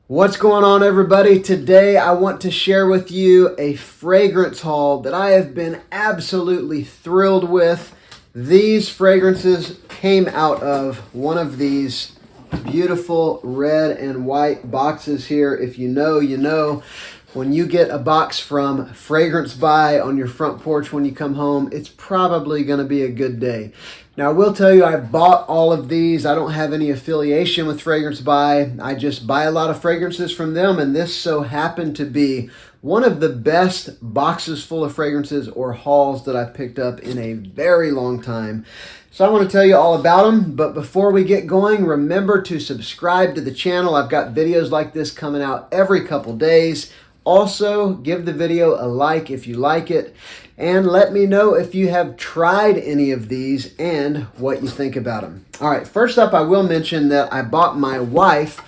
What's going on, everybody? Today I want to share with you a fragrance haul that I have been absolutely thrilled with. These fragrances came out of one of these beautiful red and white boxes here. If you know, you know. When you get a box from Fragrance Buy on your front porch when you come home, it's probably going to be a good day. Now, I will tell you, I bought all of these. I don't have any affiliation with Fragrance Buy. I just buy a lot of fragrances from them, and this so happened to be one of the best boxes full of fragrances or hauls that I've picked up in a very long time. So I want to tell you all about them, but before we get going, remember to subscribe to the channel. I've got videos like this coming out every couple days. Also, give the video a like if you like it, and let me know if you have tried any of these and what you think about them. All right, first up, I will mention that I bought my wife,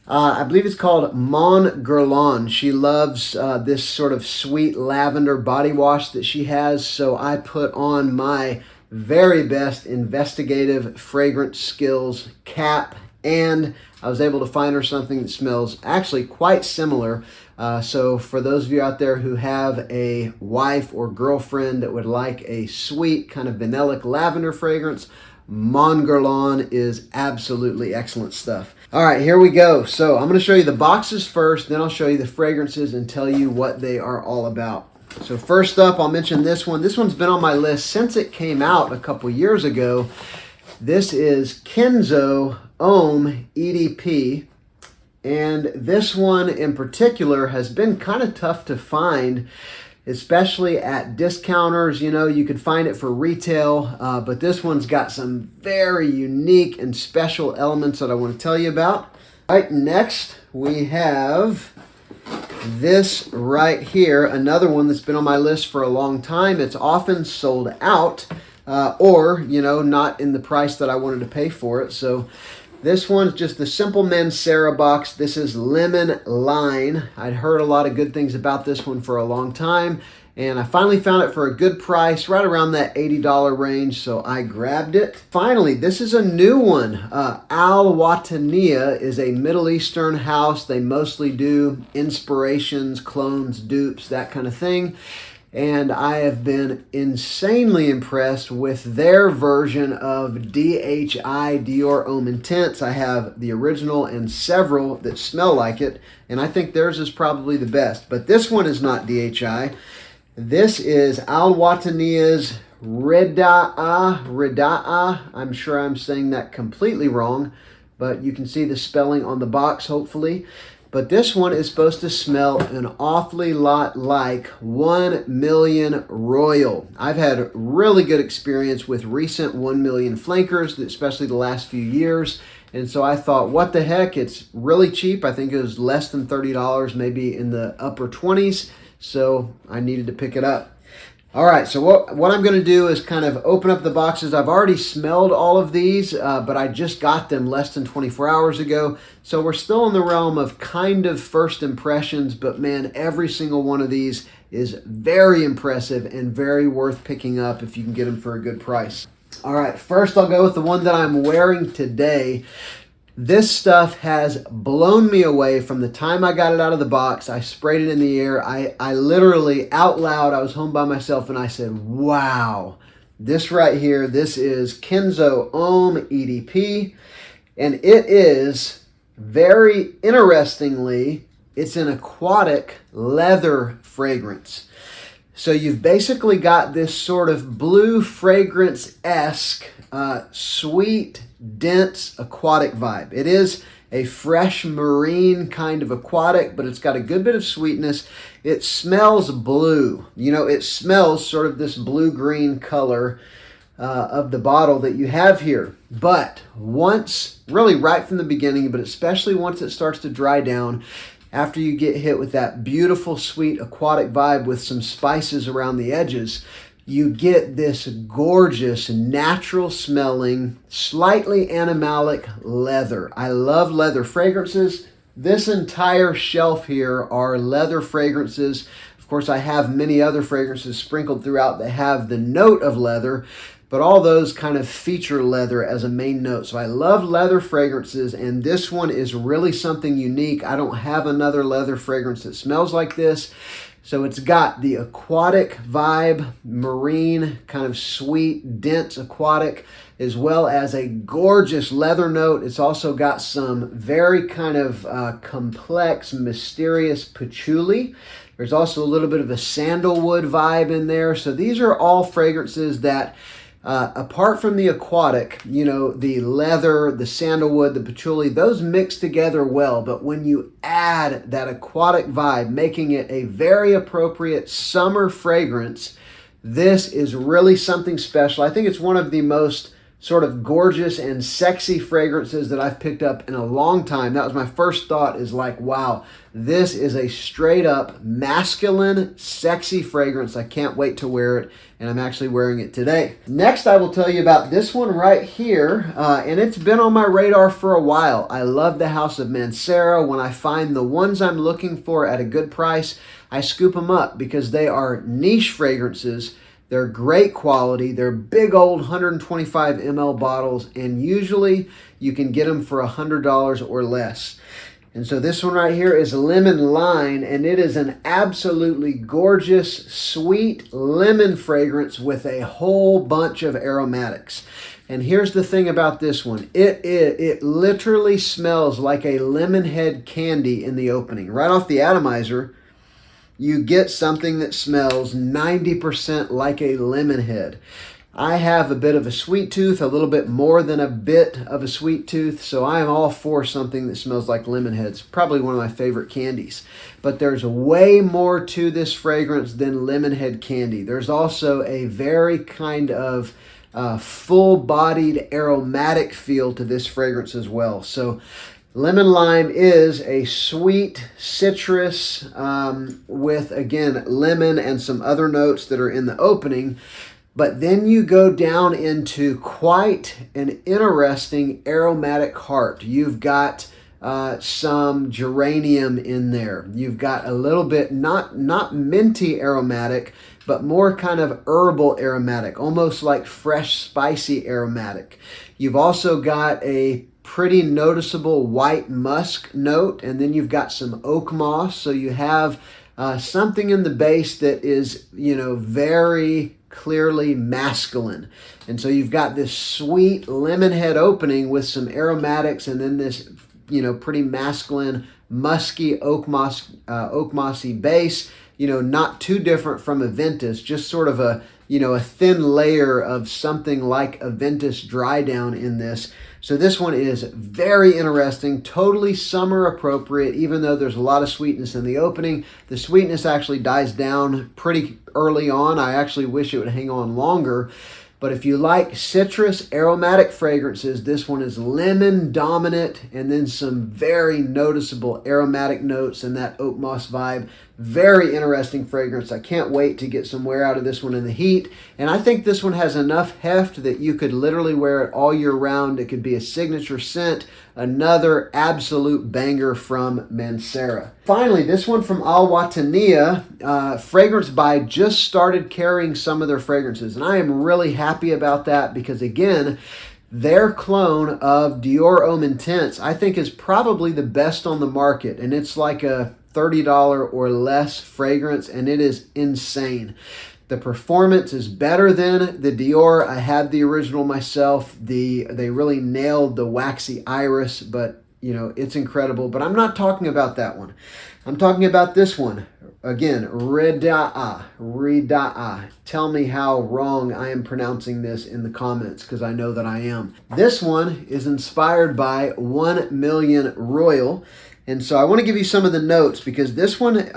I believe it's called Mon Guerlain. She loves this sort of sweet lavender body wash that she has, so I put on my very best investigative fragrance skills cap, and I was able to find her something that smells actually quite similar. So for those of you out there who have a wife or girlfriend that would like a sweet kind of vanillic lavender fragrance, Mon Guerlain is absolutely excellent stuff. All right, here we go. So I'm going to show you the boxes first, then I'll show you the fragrances and tell you what they are all about. So first up, I'll mention this one. This one's been on my list since it came out a couple years ago. This is Kenzo Homme EDP. And this one in particular has been kind of tough to find, especially at discounters. You know, you could find it for retail, but this one's got some very unique and special elements that I want to tell you about. All right, next we have this right here, another one that's been on my list for a long time. It's often sold out or, you know, not in the price that I wanted to pay for it. So this one's just the simple Mancera box. This is Lemon Lime. I'd heard a lot of good things about this one for a long time, and I finally found it for a good price, right around that $80 range, so I grabbed it. Finally, this is a new one. Al Wataniah is a Middle Eastern house. They mostly do inspirations, clones, dupes, that kind of thing. And I have been insanely impressed with their version of DHI Dior Homme Intense. I have the original and several that smell like it, and I think theirs is probably the best. But this one is not DHI. This is Al Wataniah's Reda'a. I'm sure I'm saying that completely wrong, but you can see the spelling on the box, hopefully. But this one is supposed to smell an awfully lot like 1 Million Royal. I've had really good experience with recent 1 Million flankers, especially the last few years. And so I thought, what the heck? It's really cheap. I think it was less than $30, maybe in the upper 20s. So I needed to pick it up. All right, so what I'm going to do is kind of open up the boxes. I've already smelled all of these, but I just got them less than 24 hours ago. So we're still in the realm of kind of first impressions, but man, every single one of these is very impressive and very worth picking up if you can get them for a good price. All right, first I'll go with the one that I'm wearing today. This stuff has blown me away from the time I got it out of the box. I sprayed it in the air. I literally, out loud, I was home by myself and I said, wow, this right here, this is Kenzo Homme EDP. And it is, very interestingly, it's an aquatic leather fragrance. So you've basically got this sort of blue fragrance-esque, sweet, dense aquatic vibe. It is a fresh marine kind of aquatic, but it's got a good bit of sweetness. It smells blue. You know, it smells sort of this blue-green color of the bottle that you have here. But once, really right from the beginning, but especially once it starts to dry down, after you get hit with that beautiful, sweet aquatic vibe with some spices around the edges, you get this gorgeous, natural smelling, slightly animalic leather. I love leather fragrances. This entire shelf here are leather fragrances. Of course, I have many other fragrances sprinkled throughout that have the note of leather, but all those kind of feature leather as a main note. So I love leather fragrances, and this one is really something unique. I don't have another leather fragrance that smells like this. So it's got the aquatic vibe, marine, kind of sweet, dense aquatic, as well as a gorgeous leather note. It's also got some very kind of complex, mysterious patchouli. There's also a little bit of a sandalwood vibe in there. So these are all fragrances that, apart from the aquatic, you know, the leather, the sandalwood, the patchouli, those mix together well. But when you add that aquatic vibe, making it a very appropriate summer fragrance, this is really something special. I think it's one of the most sort of gorgeous and sexy fragrances that I've picked up in a long time. That was my first thought, is like, wow, this is a straight up masculine, sexy fragrance. I can't wait to wear it, and I'm actually wearing it today. Next, I will tell you about this one right here, and it's been on my radar for a while. I love the house of Mancera. When I find the ones I'm looking for at a good price, I scoop them up because they are niche fragrances. They're great quality. They're big old 125 ml bottles, and usually you can get them for $100 or less. And so this one right here is Lemon Lime, and it is an absolutely gorgeous, sweet lemon fragrance with a whole bunch of aromatics. And here's the thing about this one. It literally smells like a lemon head candy in the opening. Right off the atomizer, you get something that smells 90% like a lemon head. I have a bit of a sweet tooth, a little bit more than a bit of a sweet tooth, so I am all for something that smells like lemon heads. Probably one of my favorite candies. But there's way more to this fragrance than lemon head candy. There's also a very kind of full-bodied aromatic feel to this fragrance as well. So Lemon Lime is a sweet citrus with, again, lemon and some other notes that are in the opening. But then you go down into quite an interesting aromatic heart. You've got some geranium in there. You've got a little bit, not minty aromatic, but more kind of herbal aromatic, almost like fresh, spicy aromatic. You've also got a pretty noticeable white musk note, and then you've got some oak moss. So you have something in the base that is, you know, very clearly masculine. And so you've got this sweet lemon head opening with some aromatics, and then this, you know, pretty masculine, musky oak mossy base. You know, not too different from a Ventus, just sort of a, you know, a thin layer of something like a Ventus dry down in this. So this one is very interesting, totally summer appropriate, even though there's a lot of sweetness in the opening. The sweetness actually dies down pretty early on. I actually wish it would hang on longer. But if you like citrus aromatic fragrances, this one is lemon dominant, and then some very noticeable aromatic notes and that oak moss vibe. Very interesting fragrance. I can't wait to get some wear out of this one in the heat. And I think this one has enough heft that you could literally wear it all year round. It could be a signature scent. Another absolute banger from Mancera. Finally, this one from Wataniah, Fragrance By just started carrying some of their fragrances. And I am really happy about that because, again, their clone of Dior Homme Intense, I think, is probably the best on the market. And it's like a $30 or less fragrance, and it is insane. The performance is better than the Dior. I had the original myself. They really nailed the waxy iris, but you know, it's incredible. But I'm not talking about that one. I'm talking about this one. Again, Reda'a. Tell me how wrong I am pronouncing this in the comments, because I know that I am. This one is inspired by 1 Million Royal. And so I want to give you some of the notes because this one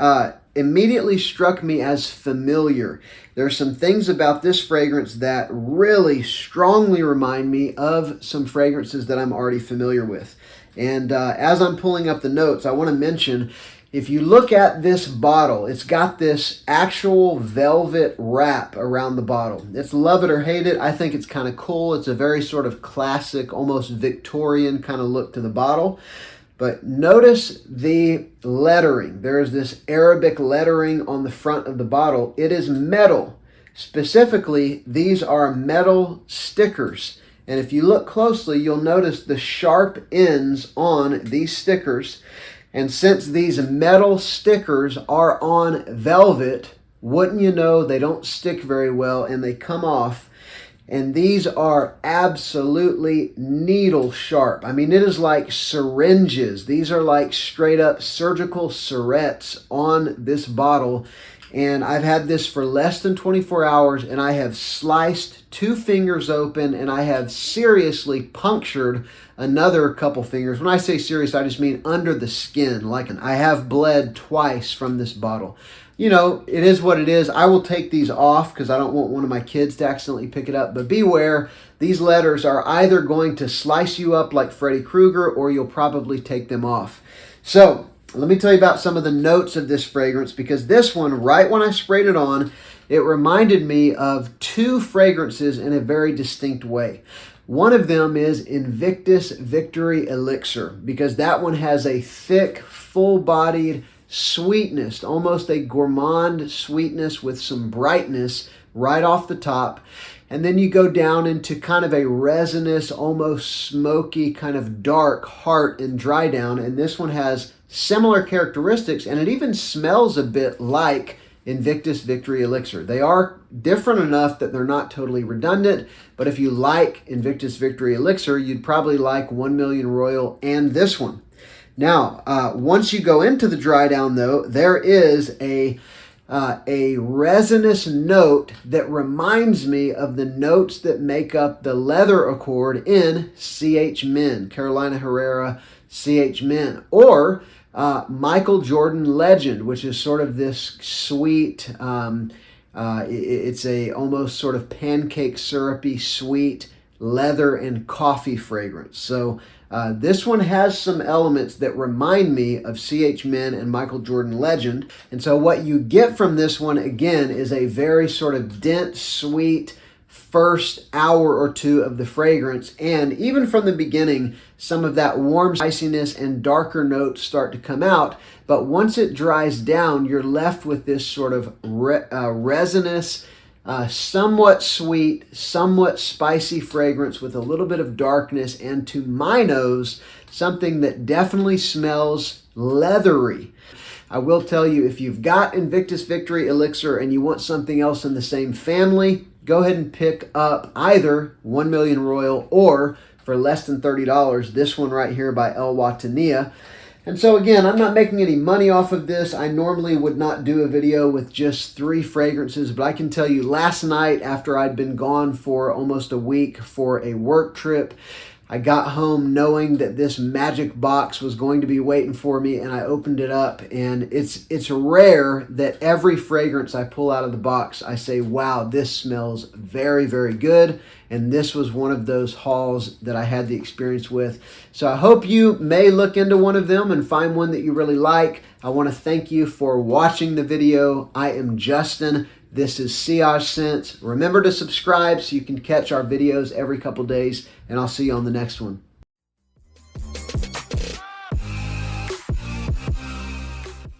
immediately struck me as familiar. There are some things about this fragrance that really strongly remind me of some fragrances that I'm already familiar with. And as I'm pulling up the notes, I want to mention, if you look at this bottle, it's got this actual velvet wrap around the bottle. It's love it or hate it. I think it's kind of cool. It's a very sort of classic, almost Victorian kind of look to the bottle. But notice the lettering. There is this Arabic lettering on the front of the bottle. It is metal. Specifically, these are metal stickers. And if you look closely, you'll notice the sharp ends on these stickers. And since these metal stickers are on velvet, wouldn't you know, they don't stick very well and they come off. And these are absolutely needle sharp. I mean, it is like syringes. These are like straight up surgical syrettes on this bottle. And I've had this for less than 24 hours, and I have sliced 2 fingers open, and I have seriously punctured another couple fingers. When I say serious, I just mean under the skin. Like I have bled twice from this bottle. You know, it is what it is. I will take these off because I don't want one of my kids to accidentally pick it up. But beware, these letters are either going to slice you up like Freddy Krueger, or you'll probably take them off. So let me tell you about some of the notes of this fragrance, because this one, right when I sprayed it on, it reminded me of 2 fragrances in a very distinct way. One of them is Invictus Victory Elixir, because that one has a thick, full-bodied sweetness, almost a gourmand sweetness with some brightness right off the top. And then you go down into kind of a resinous, almost smoky, kind of dark heart and dry down. And this one has similar characteristics, and it even smells a bit like Invictus Victory Elixir. They are different enough that they're not totally redundant, but if you like Invictus Victory Elixir, you'd probably like 1 Million Royal and this one. Now, once you go into the dry down, though, there is a resinous note that reminds me of the notes that make up the leather accord in CH Men, Carolina Herrera CH Men, or Michael Jordan Legend, which is sort of this sweet, it's a almost sort of pancake syrupy sweet leather and coffee fragrance. So this one has some elements that remind me of CH Men and Michael Jordan Legend. And so what you get from this one, again, is a very sort of dense, sweet first hour or 2 of the fragrance. And even from the beginning, some of that warm spiciness and darker notes start to come out. But once it dries down, you're left with this sort of resinous, somewhat sweet, somewhat spicy fragrance with a little bit of darkness, and to my nose, something that definitely smells leathery. I will tell you, if you've got Invictus Victory Elixir and you want something else in the same family, go ahead and pick up either 1 Million Royal, or for less than $30, this one right here by Wataniah. And so again, I'm not making any money off of this. I normally would not do a video with just 3 fragrances, but I can tell you last night, after I'd been gone for almost a week for a work trip, I got home knowing that this magic box was going to be waiting for me, and I opened it up, and it's rare that every fragrance I pull out of the box, I say, wow, this smells very, very good. And this was one of those hauls that I had the experience with. So I hope you may look into one of them and find one that you really like. I want to thank you for watching the video. I am Justin. This is Sillage Scents. Remember to subscribe so you can catch our videos every couple days, and I'll see you on the next one.